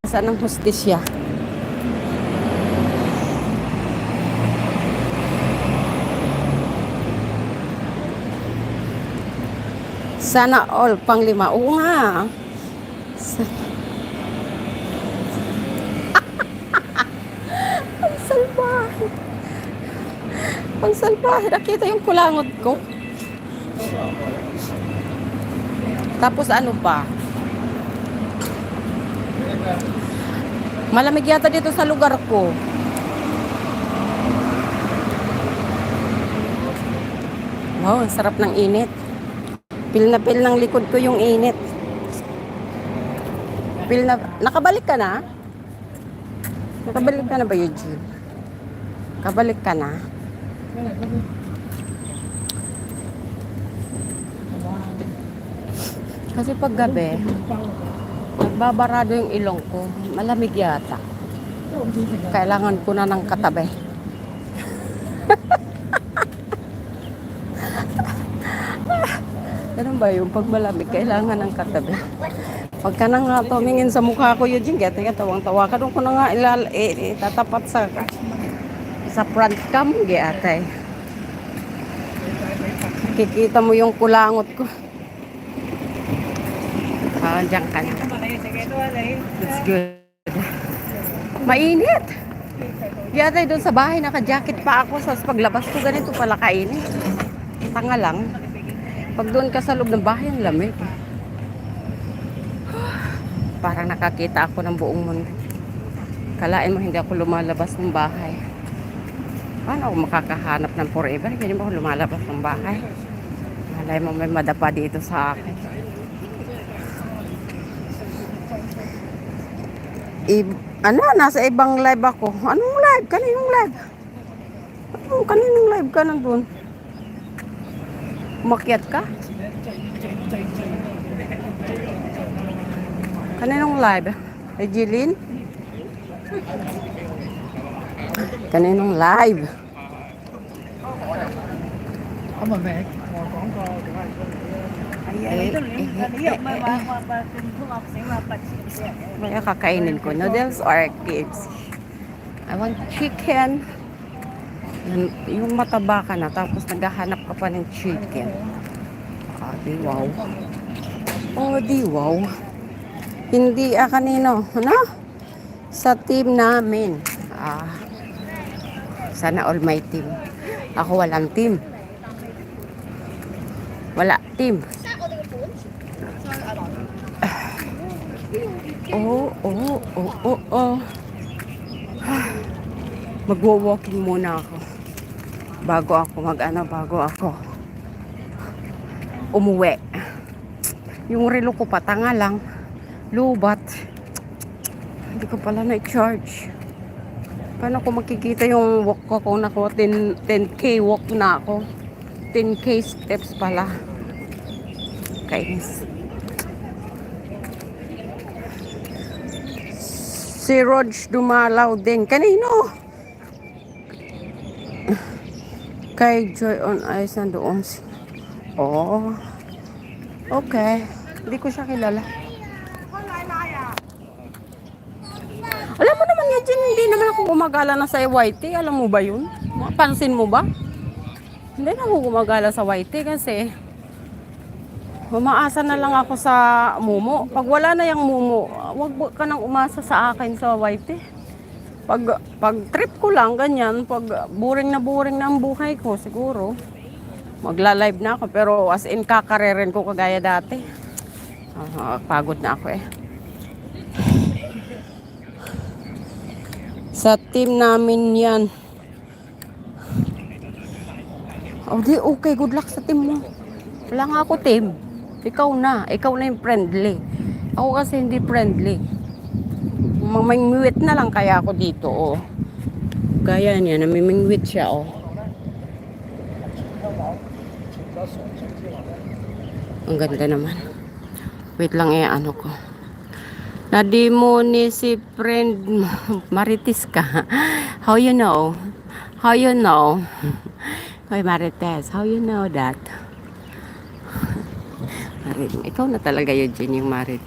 Saan ang hustisya? Sana all pang lima. Oo nga. Ang salbahe. Ang salbahe. Nakita yung kulangot ko. Tapos ano pa? Malamig yata dito sa lugar ko. Wow, ang sarap ng init. Pil na pil ng likod ko yung init. Pil na, nakabalik ka na? Nakabalik ka na ba, Eugene? Kabalik ka na? Kasi pag gabi, nagbabarado yung ilong ko. Malamig yata. Kailangan ko na ng katabi. Ganun ba yung pag malamig, kailangan ng katabi? Pagka na nga tumingin sa mukha ko, Eugene, kaya tawang-tawa ka. Doon ko na nga tatapat sa front cam, atay. Kikita mo yung kulangot ko. Diyan ka na. That's good. Mainit. Yatay doon sa bahay, naka-jacket pa ako. Sa paglabas ko, ganito pala kainit. Tanga lang. Pag doon ka sa loob ng bahay, ang lamig. Parang nakakita ako ng buong mundo. Kalain mo, hindi ako lumalabas ng bahay. Paano ako makakahanap ng forever? Hindi mo ako lumalabas ng bahay. Malay mo, may madapa dito sa akin. Nasa ibang live ako. Anong live? Kaninong live? Kaninong live ka nandun? Umakyat ka? Kaninong live? Ay, Jilin? Kaninong live? May kakainin ko. Noodles or KFC? I want chicken. Yung mataba ka na, tapos naghahanap ka pa ng chicken. Di wow. Di wow. Hindi kanino. Ano? Sa team namin. Sana all my team. Ako walang team. Wala team. Magwo-walking muna ako. Bago ako umuwi. Yung relo ko patanga lang. Lubat. Hindi ko pala na-charge. Paano ko makikita yung walk ko kung nako 10K walk na ako? 10K steps pala. Kainis. Si Rog dumalaw din. Kanino? Kay Joy on Ice nandoon. Okay. Hindi ko siya kilala. Alam mo naman yan, Jen, hindi naman ako gumagala na sa YT. Alam mo ba yun? Pansin mo ba? Hindi na ako gumagala sa YT kasi umaasa na lang ako sa Mumu. Pag wala na yung Mumu, wag ka nang umasa sa akin sa YT. Pag trip ko lang, ganyan. Pag boring na ang buhay ko, siguro magla-live na ako. Pero as in, kakareren ko kagaya dati. Pagod na ako eh. Sa team namin yan. Di okay. Good luck sa team mo. Wala nga ako team. Ikaw na yung friendly. Ako kasi hindi friendly. Mamingwit na lang kaya ako dito, Gaya niya, namimingwit siya, Ang ganda naman. Wait lang, ano ko. Nadimo ni si friend Marites ka. How you know? Hoy, Marites, how you know that? Ikaw na talaga, Eugene, yung Marites.